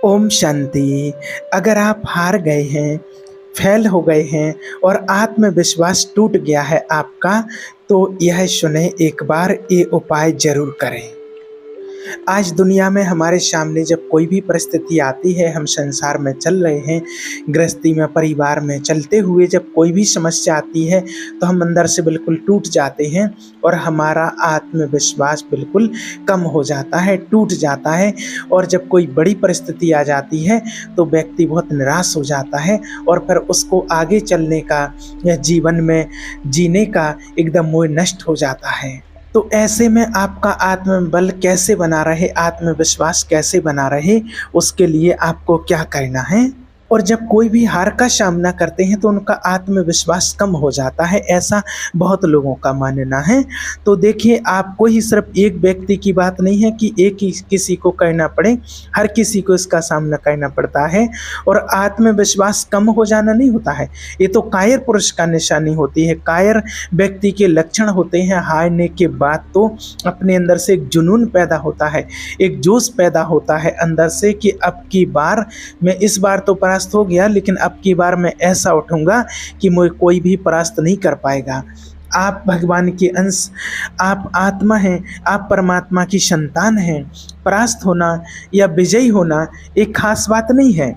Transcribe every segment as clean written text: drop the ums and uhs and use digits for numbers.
ओम शांति। अगर आप हार गए हैं, फेल हो गए हैं और आत्मविश्वास टूट गया है आपका, तो यह सुने, एक बार ये उपाय ज़रूर करें। आज दुनिया में हमारे सामने जब कोई भी परिस्थिति आती है, हम संसार में चल रहे हैं, गृहस्थी में, परिवार में चलते हुए जब कोई भी समस्या आती है तो हम अंदर से बिल्कुल टूट जाते हैं और हमारा आत्मविश्वास बिल्कुल कम हो जाता है, टूट जाता है। और जब कोई बड़ी परिस्थिति आ जाती है तो व्यक्ति बहुत निराश हो जाता है और फिर उसको आगे चलने का या जीवन में जीने का एकदम मोह नष्ट हो जाता है। तो ऐसे में आपका आत्मबल कैसे बना रहे, आत्मविश्वास कैसे बना रहे, उसके लिए आपको क्या करना है। और जब कोई भी हार का सामना करते हैं तो उनका आत्मविश्वास कम हो जाता है, ऐसा बहुत लोगों का मानना है। तो देखिए, आपको ही सिर्फ एक व्यक्ति की बात नहीं है कि एक ही किसी को करना पड़े, हर किसी को इसका सामना करना पड़ता है। और आत्मविश्वास कम हो जाना नहीं होता है, ये तो कायर पुरुष का निशानी होती है, कायर व्यक्ति के लक्षण होते हैं। हारने के बाद तो अपने अंदर से एक जुनून पैदा होता है, एक जोश पैदा होता है अंदर से कि अब की बार मैं, इस बार तो परास्त हो गया लेकिन अब की बार मैं ऐसा उठूंगा कि मुझे कोई भी परास्त नहीं कर पाएगा। आप भगवान के अंश, आप आत्मा हैं, आप परमात्मा की संतान हैं। परास्त होना या विजयी होना एक खास बात नहीं है,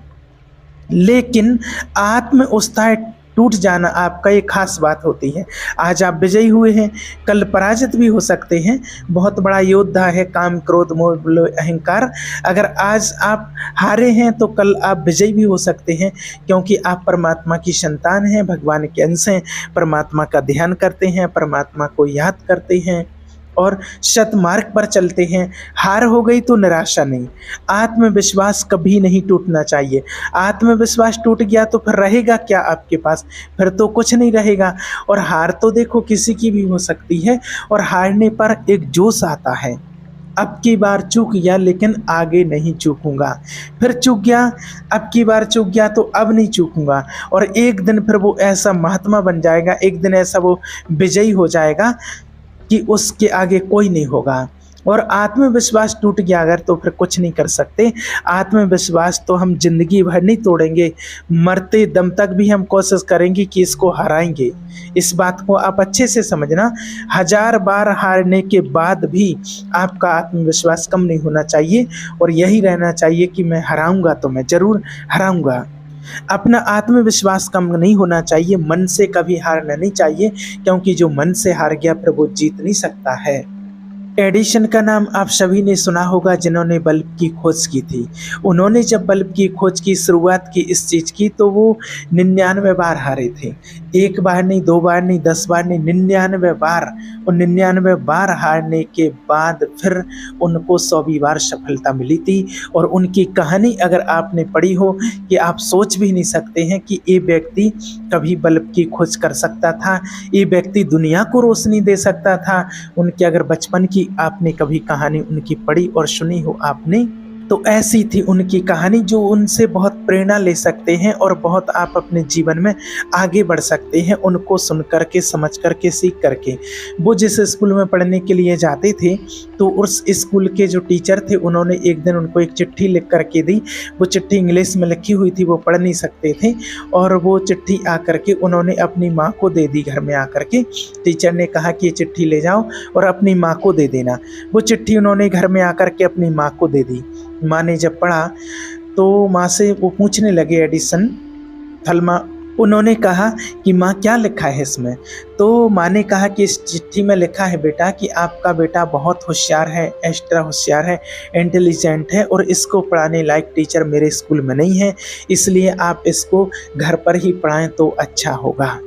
लेकिन आत्म उत्साह टूट जाना आपका एक खास बात होती है। आज आप विजयी हुए हैं, कल पराजित भी हो सकते हैं। बहुत बड़ा योद्धा है काम, क्रोध, मोह, अहंकार। अगर आज आप हारे हैं तो कल आप विजयी भी हो सकते हैं, क्योंकि आप परमात्मा की संतान हैं, भगवान के अंश हैं, परमात्मा का ध्यान करते हैं, परमात्मा को याद करते हैं और सतमार्ग पर चलते हैं। हार हो गई तो निराशा नहीं, आत्मविश्वास कभी नहीं टूटना चाहिए। आत्मविश्वास टूट गया तो फिर रहेगा क्या आपके पास? फिर तो कुछ नहीं रहेगा। और हार तो देखो किसी की भी हो सकती है, और हारने पर एक जोश आता है, अब की बार चूक गया लेकिन आगे नहीं चूकूंगा, फिर चूक गया, अब की बार चूक गया तो अब नहीं चूकूंगा। और एक दिन फिर वो ऐसा महात्मा बन जाएगा, एक दिन ऐसा वो विजयी हो जाएगा कि उसके आगे कोई नहीं होगा। और आत्मविश्वास टूट गया अगर, तो फिर कुछ नहीं कर सकते। आत्मविश्वास तो हम जिंदगी भर नहीं तोड़ेंगे, मरते दम तक भी हम कोशिश करेंगे कि इसको हराएंगे। इस बात को आप अच्छे से समझना, 1000 बार हारने के बाद भी आपका आत्मविश्वास कम नहीं होना चाहिए और यही रहना चाहिए कि मैं हराऊंगा तो मैं ज़रूर हराऊंगा। अपना आत्मविश्वास कम नहीं होना चाहिए, मन से कभी हारना नहीं चाहिए, क्योंकि जो मन से हार गया फिर वो जीत नहीं सकता है। एडिसन का नाम आप सभी ने सुना होगा, जिन्होंने बल्ब की खोज की थी। उन्होंने जब बल्ब की खोज की शुरुआत की इस चीज़ की, तो वो 99 बार हारे थे। एक बार नहीं, 2 बार नहीं, 10 बार नहीं, 99 बार। और 99 बार हारने के बाद फिर उनको 100वीं बार सफलता मिली थी। और उनकी कहानी अगर आपने पढ़ी हो, कि आप सोच भी नहीं सकते हैं कि ये व्यक्ति कभी बल्ब की खोज कर सकता था, ये व्यक्ति दुनिया को रोशनी दे सकता था। उनके अगर बचपन की आपने कभी कहानी उनकी पढ़ी और सुनी हो आपने, तो ऐसी थी उनकी कहानी, जो उनसे बहुत प्रेरणा ले सकते हैं और बहुत आप अपने जीवन में आगे बढ़ सकते हैं उनको सुन करके, समझ करके, सीख करके। वो जिस स्कूल में पढ़ने के लिए जाते थे, तो उस स्कूल के जो टीचर थे उन्होंने एक दिन उनको एक चिट्ठी लिख करके दी। वो चिट्ठी इंग्लिश में लिखी हुई थी, वो पढ़ नहीं सकते थे, और वो चिट्ठी आकर के उन्होंने अपनी माँ को दे दी। घर में आकर के टीचर ने कहा कि ये चिट्ठी ले जाओ और अपनी माँ को दे देना। वो चिट्ठी उन्होंने घर में आकर के अपनी माँ को दे दी। माँ ने जब पढ़ा तो माँ से वो पूछने लगे, एडिसन, थल्मा, उन्होंने कहा कि माँ क्या लिखा है इसमें? तो माँ ने कहा कि इस चिट्ठी में लिखा है बेटा कि आपका बेटा बहुत होशियार है, एक्स्ट्रा होशियार है, इंटेलिजेंट है, और इसको पढ़ाने लायक टीचर मेरे स्कूल में नहीं है, इसलिए आप इसको घर पर ही पढ़ाएं तो अच्छा होगा।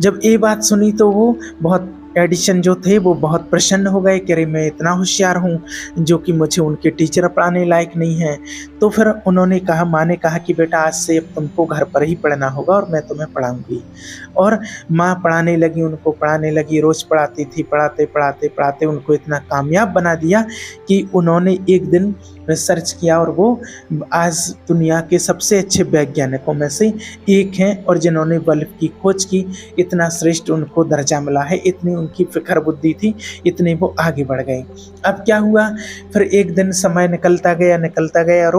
जब ये बात सुनी तो वो बहुत, एडिशन जो थे वो बहुत प्रसन्न हो गए कि अरे मैं इतना होशियार हूँ जो कि मुझे उनके टीचर पढ़ाने लायक नहीं है। तो फिर उन्होंने कहा, माँ ने कहा कि बेटा आज से तुमको घर पर ही पढ़ना होगा और मैं तुम्हें पढ़ाऊँगी। और माँ पढ़ाने लगी, उनको पढ़ाने लगी, रोज़ पढ़ाती थी। पढ़ाते पढ़ाते पढ़ाते उनको इतना कामयाब बना दिया कि उन्होंने एक दिन रिसर्च किया और वो आज दुनिया के सबसे अच्छे वैज्ञानिकों में से एक हैं, और जिन्होंने बल्ब की खोज की, इतना श्रेष्ठ उनको दर्जा मिला है, इतनी उनकी फिक्र बुद्धि थी, इतने वो आगे बढ़ गए। अब क्या हुआ, फिर एक दिन समय निकलता गया और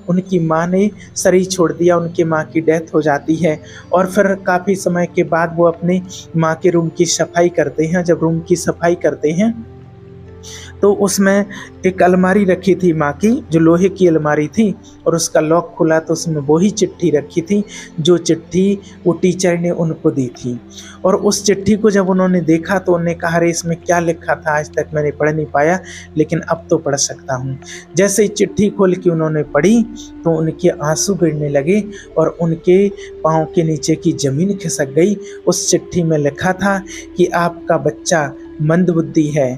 उनकी माँ ने शरीर छोड़ दिया, उनकी माँ की डेथ हो जाती है। और फिर काफ़ी समय के बाद वो अपने माँ के रूम की सफाई करते हैं। जब रूम की सफाई करते हैं तो उसमें एक अलमारी रखी थी माँ की, जो लोहे की अलमारी थी, और उसका लॉक खुला तो उसमें वही चिट्ठी रखी थी जो चिट्ठी वो टीचर ने उनको दी थी। और उस चिट्ठी को जब उन्होंने देखा तो उन्होंने कहा, अरे इसमें क्या लिखा था, आज तक मैंने पढ़ नहीं पाया, लेकिन अब तो पढ़ सकता हूँ। जैसे ही चिट्ठी खोल के उन्होंने पढ़ी तो उनके आंसू गिरने लगे और उनके पाँव के नीचे की ज़मीन खिसक गई। उस चिट्ठी में लिखा था कि आपका बच्चा मंदबुद्धि है,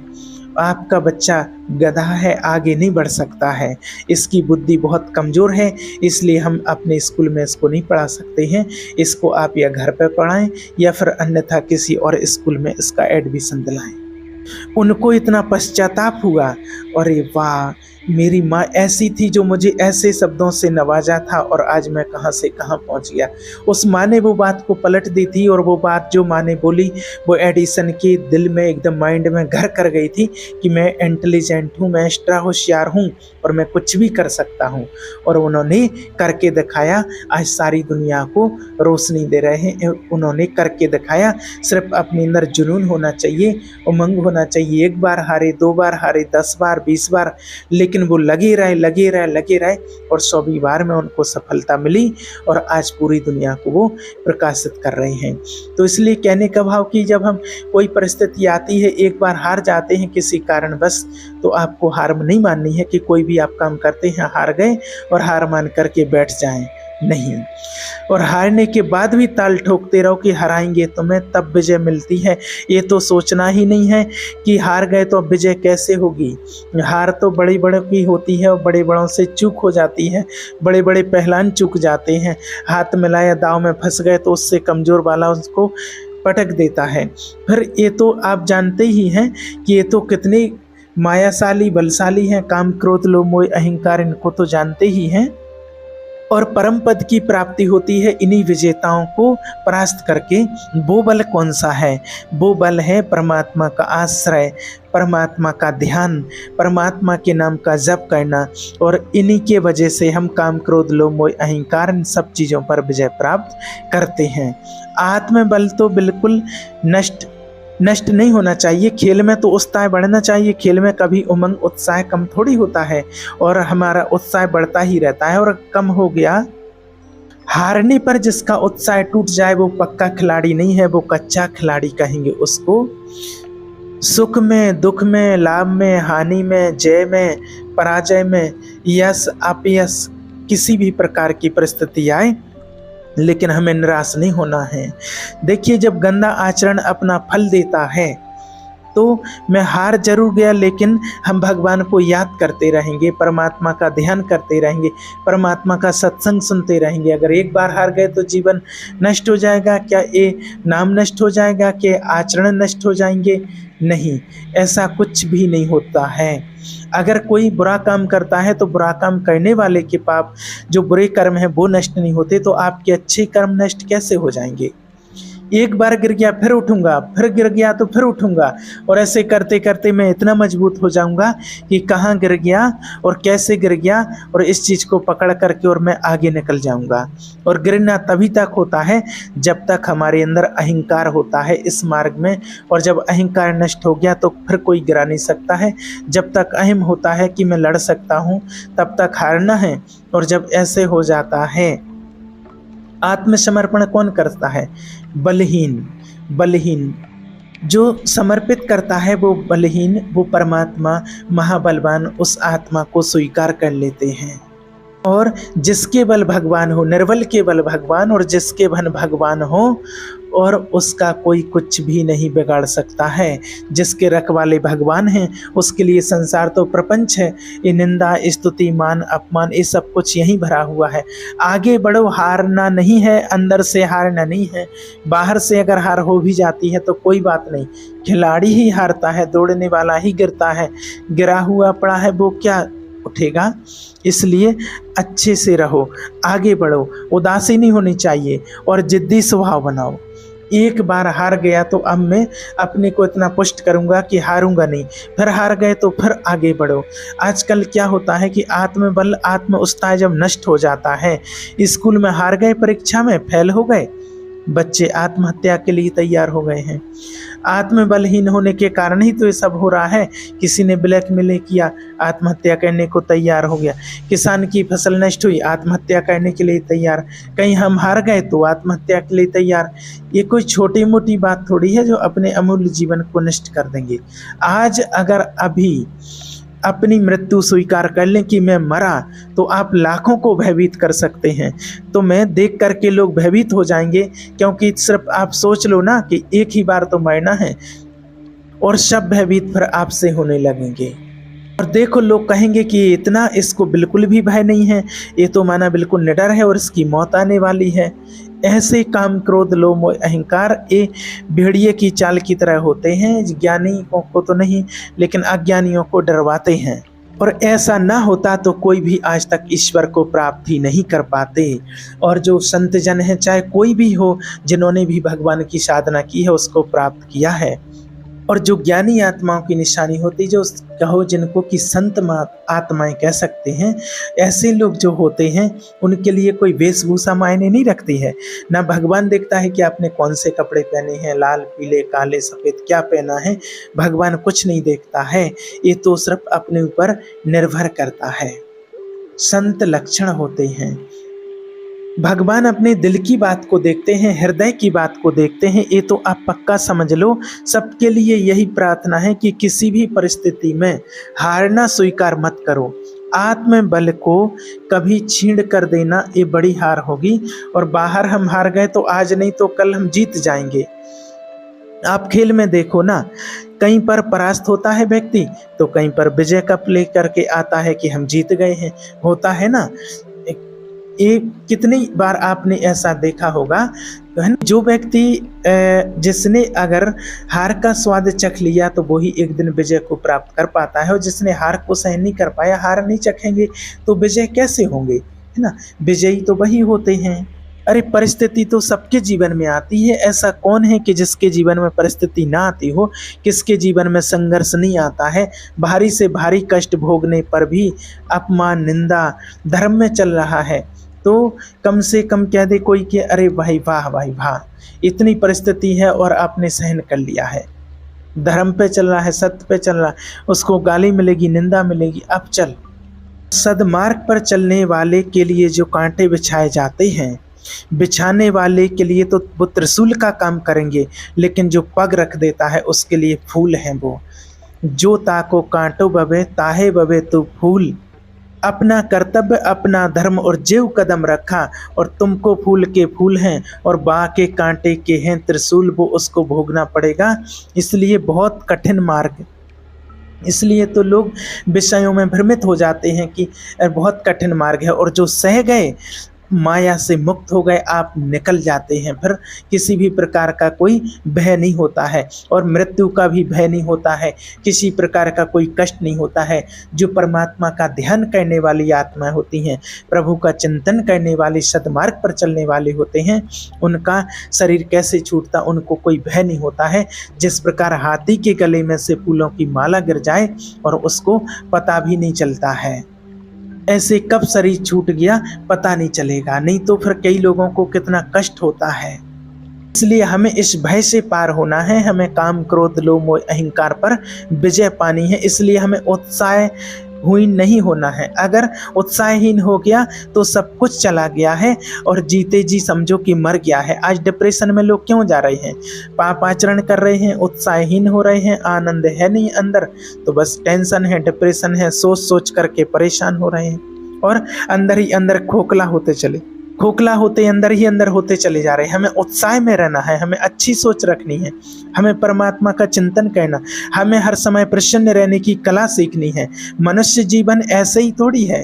आपका बच्चा गधा है, आगे नहीं बढ़ सकता है, इसकी बुद्धि बहुत कमज़ोर है, इसलिए हम अपने स्कूल में इसको नहीं पढ़ा सकते हैं। इसको आप या घर पर पढ़ाएं या फिर अन्यथा किसी और स्कूल में इसका एडमिशन दिलाएं। उनको इतना पश्चाताप हुआ, अरे वाह, मेरी माँ ऐसी थी जो मुझे ऐसे शब्दों से नवाजा था और आज मैं कहाँ से कहाँ पहुँच गया। उस माँ ने वो बात को पलट दी थी और वो बात जो माँ ने बोली वो एडिसन के दिल में एकदम माइंड में घर कर गई थी कि मैं इंटेलिजेंट हूँ, मैं एक्स्ट्रा होशियार हूँ और मैं कुछ भी कर सकता हूँ। और उन्होंने करके दिखाया, आज सारी दुनिया को रोशनी दे रहे हैं। उन्होंने करके दिखाया। सिर्फ अपने अंदर जुनून होना चाहिए, उमंग होना चाहिए। एक बार हारे, 2 बार हारे, 10 बार, 20 बार, लेकिन वो लगे रहे और 100वीं बार में उनको सफलता मिली और आज पूरी दुनिया को वो प्रकाशित कर रहे हैं। तो इसलिए कहने का भाव कि जब हम कोई परिस्थिति आती है, एक बार हार जाते हैं किसी कारणवश, तो आपको हार नहीं माननी है कि कोई भी आप काम करते हैं हार गए और हार मान करके बैठ जाएं, नहीं। और हारने के बाद भी ताल ठोकते रहो कि हराएंगे तुम्हें तब विजय मिलती है। ये तो सोचना ही नहीं है कि हार गए तो अब विजय कैसे होगी। हार तो बड़े बड़े की होती है और बड़े बड़ों से चूक हो जाती है, बड़े बड़े पहलवान चूक जाते हैं। हाथ मिलाया दाव में फंस गए तो उससे कमज़ोर वाला उसको पटक देता है। फिर ये तो आप जानते ही हैं कि ये तो कितने मायाशाली बलशाली हैं, काम क्रोध लोभ मोह अहंकार, इनको तो जानते ही हैं। और परम पद की प्राप्ति होती है इन्हीं विजेताओं को परास्त करके। वो बल कौन सा है? वो बल है परमात्मा का आश्रय, परमात्मा का ध्यान, परमात्मा के नाम का जप करना। और इन्हीं के वजह से हम काम क्रोध लोभ मोह अहंकार इन सब चीज़ों पर विजय प्राप्त करते हैं। आत्मबल तो बिल्कुल नष्ट नहीं होना चाहिए। खेल में तो उत्साह बढ़ना चाहिए। खेल में कभी उमंग उत्साह कम थोड़ी होता है और हमारा उत्साह बढ़ता ही रहता है। और कम हो गया, हारने पर जिसका उत्साह टूट जाए वो पक्का खिलाड़ी नहीं है, वो कच्चा खिलाड़ी कहेंगे उसको। सुख में, दुख में, लाभ में, हानि में, जय में, पराजय में, यश अपयश, किसी भी प्रकार की परिस्थिति आए, लेकिन हमें निराश नहीं होना है। देखिए, जब गंदा आचरण अपना फल देता है तो मैं हार जरूर गया, लेकिन हम भगवान को याद करते रहेंगे, परमात्मा का ध्यान करते रहेंगे, परमात्मा का सत्संग सुनते रहेंगे। अगर एक बार हार गए तो जीवन नष्ट हो जाएगा क्या? ये नाम नष्ट हो जाएगा? क्या आचरण नष्ट हो जाएंगे? नहीं, ऐसा कुछ भी नहीं होता है। अगर कोई बुरा काम करता है तो बुरा काम करने वाले के पाप, जो बुरे कर्म हैं वो नष्ट नहीं होते, तो आपके अच्छे कर्म नष्ट कैसे हो जाएंगे? एक बार गिर गया फिर उठूंगा, फिर गिर गया तो फिर उठूंगा, और ऐसे करते करते मैं इतना मजबूत हो जाऊंगा कि कहाँ गिर गया और कैसे गिर गया, और इस चीज़ को पकड़ करके और मैं आगे निकल जाऊंगा। और गिरना तभी तक होता है जब तक हमारे अंदर अहंकार होता है इस मार्ग में, और जब अहंकार नष्ट हो गया तो फिर कोई गिरा नहीं सकता है। जब तक अहम होता है कि मैं लड़ सकता हूँ तब तक हारना है, और जब ऐसे हो जाता है, आत्मसमर्पण कौन करता है? बलहीन। जो समर्पित करता है वो बलहीन, वो परमात्मा महाबलवान उस आत्मा को स्वीकार कर लेते हैं। और जिसके बल भगवान हो, निर्बल के बल भगवान, और जिसके बल भगवान हो और उसका कोई कुछ भी नहीं बिगाड़ सकता है। जिसके रखवाले भगवान हैं उसके लिए संसार तो प्रपंच है। ये निंदा, स्तुति, मान, अपमान, ये सब कुछ यहीं भरा हुआ है। आगे बढ़ो, हारना नहीं है, अंदर से हारना नहीं है। बाहर से अगर हार हो भी जाती है तो कोई बात नहीं, खिलाड़ी ही हारता है, दौड़ने वाला ही गिरता है। गिरा हुआ पड़ा है वो क्या उठेगा? इसलिए अच्छे से रहो, आगे बढ़ो, उदासी नहीं होनी चाहिए और जिद्दी स्वभाव बनाओ। एक बार हार गया तो अब मैं अपने को इतना पुष्ट करूंगा कि हारूंगा नहीं, फिर हार गए तो फिर आगे बढ़ो। आजकल क्या होता है कि आत्मबल, आत्म उत्साह जब नष्ट हो जाता है, स्कूल में हार गए, परीक्षा में फेल हो गए, बच्चे आत्महत्या के लिए तैयार हो गए हैं। आत्मबलहीन होने के कारण ही तो ये सब हो रहा है। किसी ने ब्लैकमेल किया, आत्महत्या करने को तैयार हो गया। किसान की फसल नष्ट हुई, आत्महत्या करने के लिए तैयार। कहीं हम हार गए तो आत्महत्या के लिए तैयार। ये कोई छोटी मोटी बात थोड़ी है जो अपने अमूल्य जीवन को नष्ट कर देंगे। आज अगर अभी अपनी मृत्यु स्वीकार कर लें कि मैं मरा, तो आप लाखों को भयभीत कर सकते हैं। तो मैं देख करके लोग भयभीत हो जाएंगे, क्योंकि सिर्फ आप सोच लो ना कि एक ही बार तो मरना है, और सब भयभीत फिर आपसे होने लगेंगे। और देखो, लोग कहेंगे कि इतना इसको बिल्कुल भी भय नहीं है, ये तो माना बिल्कुल निडर है और इसकी मौत आने वाली है। ऐसे काम, क्रोध, लोभ, मोह, अहंकार ये भेड़िए की चाल की तरह होते हैं। ज्ञानियों को तो नहीं, लेकिन अज्ञानियों को डरवाते हैं। और ऐसा ना होता तो कोई भी आज तक ईश्वर को प्राप्त ही नहीं कर पाते। और जो संत जन हैं, चाहे कोई भी हो, जिन्होंने भी भगवान की साधना की है, उसको प्राप्त किया है। और जो ज्ञानी आत्माओं की निशानी होती, जो कहो जिनको कि संत आत्माएं कह सकते हैं, ऐसे लोग जो होते हैं, उनके लिए कोई वेशभूषा मायने नहीं रखती है। ना भगवान देखता है कि आपने कौन से कपड़े पहने हैं, लाल, पीले, काले, सफ़ेद क्या पहना है, भगवान कुछ नहीं देखता है। ये तो सिर्फ अपने ऊपर निर्भर करता है। संत लक्षण होते हैं। भगवान अपने दिल की बात को देखते हैं, हृदय की बात को देखते हैं। ये तो आप पक्का समझ लो। सबके लिए यही प्रार्थना है कि किसी भी परिस्थिति में हारना स्वीकार मत करो। आत्मबल को कभी छीन कर देना ये बड़ी हार होगी। और बाहर हम हार गए तो आज नहीं तो कल हम जीत जाएंगे। आप खेल में देखो ना, कहीं पर परास्त होता है व्यक्ति तो कहीं पर विजय कप लेकर के आता है कि हम जीत गए हैं, होता है ना। ये कितनी बार आपने ऐसा देखा होगा। जो व्यक्ति जिसने अगर हार का स्वाद चख लिया तो वही एक दिन विजय को प्राप्त कर पाता है। और जिसने हार को सहन नहीं कर पाया, हार नहीं चखेंगे तो विजय कैसे होंगे, है ना। विजयी तो वही होते हैं। अरे परिस्थिति तो सबके जीवन में आती है। ऐसा कौन है कि जिसके जीवन में परिस्थिति ना आती हो, किसके जीवन में संघर्ष नहीं आता है। भारी से भारी कष्ट भोगने पर भी अपमान, निंदा धर्म में चल रहा है तो कम से कम कह दे कोई कि अरे भाई वाह, भाई वाह, इतनी परिस्थिति है और आपने सहन कर लिया है। धर्म पे चल रहा है, सत्य पे चल रहा है, उसको गाली मिलेगी, निंदा मिलेगी, अब चल। सद्मार्ग पर चलने वाले के लिए जो कांटे बिछाए जाते हैं, बिछाने वाले के लिए तो वो त्रिशूल का काम करेंगे, लेकिन जो पग रख देता है उसके लिए फूल हैं वो। जो ताको कांटो बबे, ताहे बबे तो फूल। अपना कर्तव्य, अपना धर्म और जीव कदम रखा और तुमको फूल के फूल हैं और बाके कांटे के हैं त्रिशूल, वो उसको भोगना पड़ेगा। इसलिए बहुत कठिन मार्ग। इसलिए तो लोग विषयों में भ्रमित हो जाते हैं कि बहुत कठिन मार्ग है। और जो सह गए, माया से मुक्त हो गए, आप निकल जाते हैं। फिर किसी भी प्रकार का कोई भय नहीं होता है और मृत्यु का भी भय नहीं होता है, किसी प्रकार का कोई कष्ट नहीं होता है। जो परमात्मा का ध्यान करने वाली आत्माएं होती हैं, प्रभु का चिंतन करने वाले, सद्मार्ग पर चलने वाले होते हैं, उनका शरीर कैसे छूटता, उनको कोई भय नहीं होता है। जिस प्रकार हाथी के गले में से फूलों की माला गिर जाए और उसको पता भी नहीं चलता है, ऐसे कब शरीर छूट गया पता नहीं चलेगा। नहीं तो फिर कई लोगों को कितना कष्ट होता है। इसलिए हमें इस भय से पार होना है। हमें काम, क्रोध, लोभ, मोह, अहंकार पर विजय पानी है। इसलिए हमें उत्साहहीन नहीं होना है। अगर उत्साहहीन हो गया तो सब कुछ चला गया है और जीते जी समझो कि मर गया है। आज डिप्रेशन में लोग क्यों जा रहे हैं? पाप आचरण कर रहे हैं, उत्साहहीन हो रहे हैं, आनंद है नहीं अंदर, तो बस टेंशन है, डिप्रेशन है, सोच सोच करके परेशान हो रहे हैं और अंदर ही अंदर खोखला होते अंदर ही अंदर होते चले जा रहे हैं। हमें उत्साह में रहना है, हमें अच्छी सोच रखनी है, हमें परमात्मा का चिंतन करना, हमें हर समय प्रसन्न रहने की कला सीखनी है। मनुष्य जीवन ऐसे ही थोड़ी है।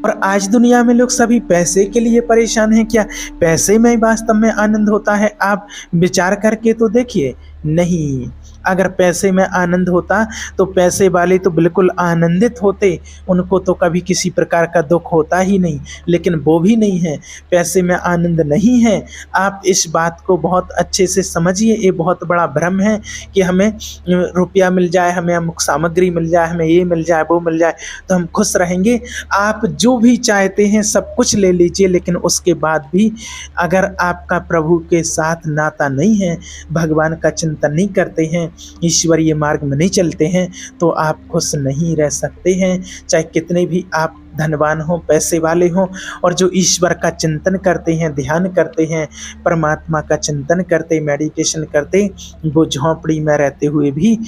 और आज दुनिया में लोग सभी पैसे के लिए परेशान हैं। क्या पैसे में वास्तव में आनंद होता है? आप विचार करके तो देखिए, नहीं। अगर पैसे में आनंद होता तो पैसे वाले तो बिल्कुल आनंदित होते, उनको तो कभी किसी प्रकार का दुख होता ही नहीं, लेकिन वो भी नहीं है, पैसे में आनंद नहीं है। आप इस बात को बहुत अच्छे से समझिए। ये बहुत बड़ा भ्रम है कि हमें रुपया मिल जाए, हमें अमुक सामग्री मिल जाए, हमें ये मिल जाए, वो मिल जाए तो हम खुश रहेंगे। आप जो भी चाहते हैं सब कुछ ले लीजिए, लेकिन उसके बाद भी अगर आपका प्रभु के साथ नाता नहीं है, भगवान का चिंतन नहीं करते हैं, ईश्वरीय मार्ग में नहीं चलते हैं, तो आप खुश नहीं रह सकते हैं। चाहे कितने भी आप धनवान हो, पैसे वाले हों, और जो ईश्वर का चिंतन करते हैं, ध्यान करते हैं, परमात्मा का चिंतन करते, मेडिटेशन करते, वो झोंपड़ी में रहते हुए भी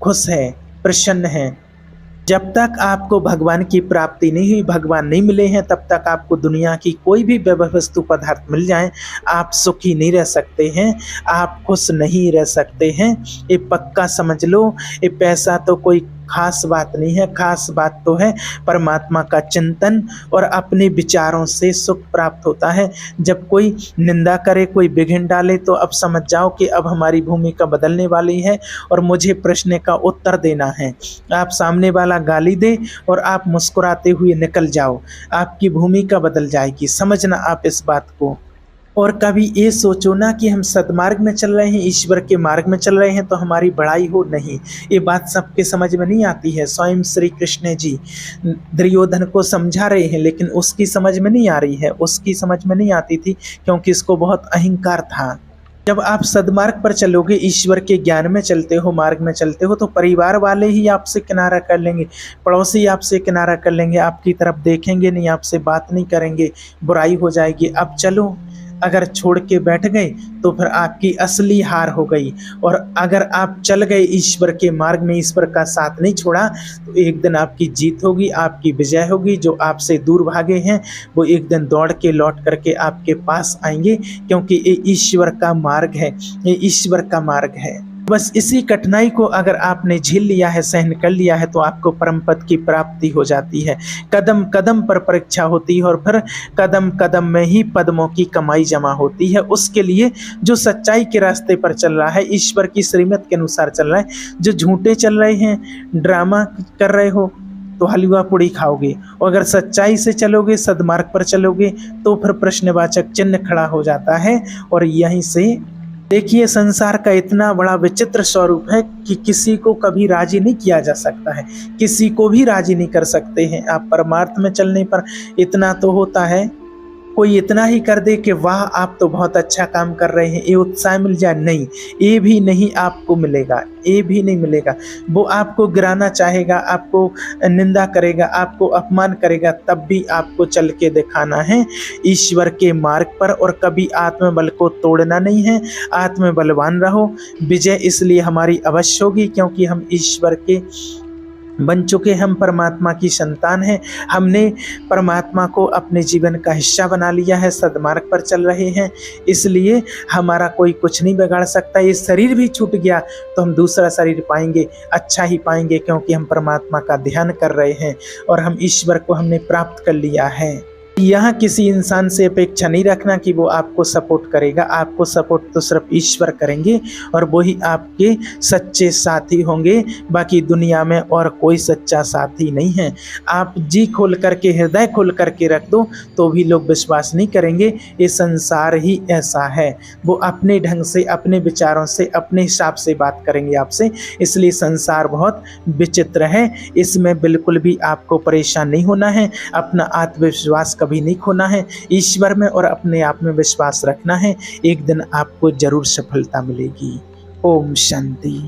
खुश है, प्रसन्न है। जब तक आपको भगवान की प्राप्ति नहीं हुई, भगवान नहीं मिले हैं, तब तक आपको दुनिया की कोई भी वस्तु पदार्थ मिल जाए, आप सुखी नहीं रह सकते हैं, आप खुश नहीं रह सकते हैं। ये पक्का समझ लो। ये पैसा तो कोई खास बात नहीं है, खास बात तो है परमात्मा का चिंतन और अपने विचारों से सुख प्राप्त होता है। जब कोई निंदा करे, कोई विघ्न डाले, तो अब समझ जाओ कि अब हमारी भूमिका बदलने वाली है और मुझे प्रश्न का उत्तर देना है। आप सामने वाला गाली दे और आप मुस्कुराते हुए निकल जाओ, आपकी भूमिका बदल जाएगी। समझना आप इस बात को। और कभी ये सोचो ना कि हम सद्मार्ग में चल रहे हैं, ईश्वर के मार्ग में चल रहे हैं तो हमारी बड़ाई हो, नहीं। ये बात सबके समझ में नहीं आती है। स्वयं श्री कृष्ण जी दुर्योधन को समझा रहे हैं, लेकिन उसकी समझ में नहीं आ रही है, उसकी समझ में नहीं आती थी, क्योंकि इसको बहुत अहंकार था। जब आप सद्मार्ग पर चलोगे, ईश्वर के ज्ञान में चलते हो, मार्ग में चलते हो, तो परिवार वाले ही आपसे किनारा कर लेंगे, पड़ोसी आपसे किनारा कर लेंगे, आपकी तरफ देखेंगे नहीं, आपसे बात नहीं करेंगे, बुराई हो जाएगी। अब चलो, अगर छोड़ के बैठ गए तो फिर आपकी असली हार हो गई। और अगर आप चल गए ईश्वर के मार्ग में, ईश्वर का साथ नहीं छोड़ा, तो एक दिन आपकी जीत होगी, आपकी विजय होगी। जो आपसे दूर भागे हैं वो एक दिन दौड़ के लौट करके आपके पास आएंगे, क्योंकि ये ईश्वर का मार्ग है, ये ईश्वर का मार्ग है। बस इसी कठिनाई को अगर आपने झेल लिया है, सहन कर लिया है, तो आपको परम पद की प्राप्ति हो जाती है। कदम कदम पर परीक्षा होती है और फिर कदम कदम में ही पद्मों की कमाई जमा होती है। उसके लिए जो सच्चाई के रास्ते पर चल रहा है, ईश्वर की श्रीमत के अनुसार चल रहा है, जो झूठे चल रहे हैं, ड्रामा कर रहे हो, तो हलवा पूड़ी खाओगे। और अगर सच्चाई से चलोगे, सद्मार्ग पर चलोगे, तो फिर प्रश्नवाचक चिन्ह खड़ा हो जाता है। और यहीं से देखिए, संसार का इतना बड़ा विचित्र स्वरूप है कि किसी को कभी राजी नहीं किया जा सकता है, किसी को भी राजी नहीं कर सकते हैं। आप परमार्थ में चलने पर इतना तो होता है, कोई इतना ही कर दे कि वाह आप तो बहुत अच्छा काम कर रहे हैं, ये उत्साह मिल जाए, नहीं, ये भी नहीं आपको मिलेगा, ये भी नहीं मिलेगा। वो आपको गिराना चाहेगा, आपको निंदा करेगा, आपको अपमान करेगा, तब भी आपको चल के दिखाना है ईश्वर के मार्ग पर। और कभी आत्मबल को तोड़ना नहीं है, आत्मबलवान रहो। विजय इसलिए हमारी अवश्य होगी क्योंकि हम ईश्वर के बन चुके, हम परमात्मा की संतान हैं। हमने परमात्मा को अपने जीवन का हिस्सा बना लिया है, सद्मार्ग पर चल रहे हैं, इसलिए हमारा कोई कुछ नहीं बिगाड़ सकता। ये शरीर भी छूट गया तो हम दूसरा शरीर पाएंगे, अच्छा ही पाएंगे, क्योंकि हम परमात्मा का ध्यान कर रहे हैं और हम ईश्वर को हमने प्राप्त कर लिया है। यहाँ किसी इंसान से अपेक्षा नहीं रखना कि वो आपको सपोर्ट करेगा, आपको सपोर्ट तो सिर्फ ईश्वर करेंगे और वही आपके सच्चे साथी होंगे। बाकी दुनिया में और कोई सच्चा साथी नहीं है। आप जी खोल करके, हृदय खोल करके रख दो तो भी लोग विश्वास नहीं करेंगे। ये संसार ही ऐसा है, वो अपने ढंग से, अपने विचारों से, अपने हिसाब से बात करेंगे आपसे। इसलिए संसार बहुत विचित्र है, इसमें बिल्कुल भी आपको परेशान नहीं होना है। अपना आत्मविश्वास कभी नहीं खोना है, ईश्वर में और अपने आप में विश्वास रखना है। एक दिन आपको जरूर सफलता मिलेगी। ओम शांति।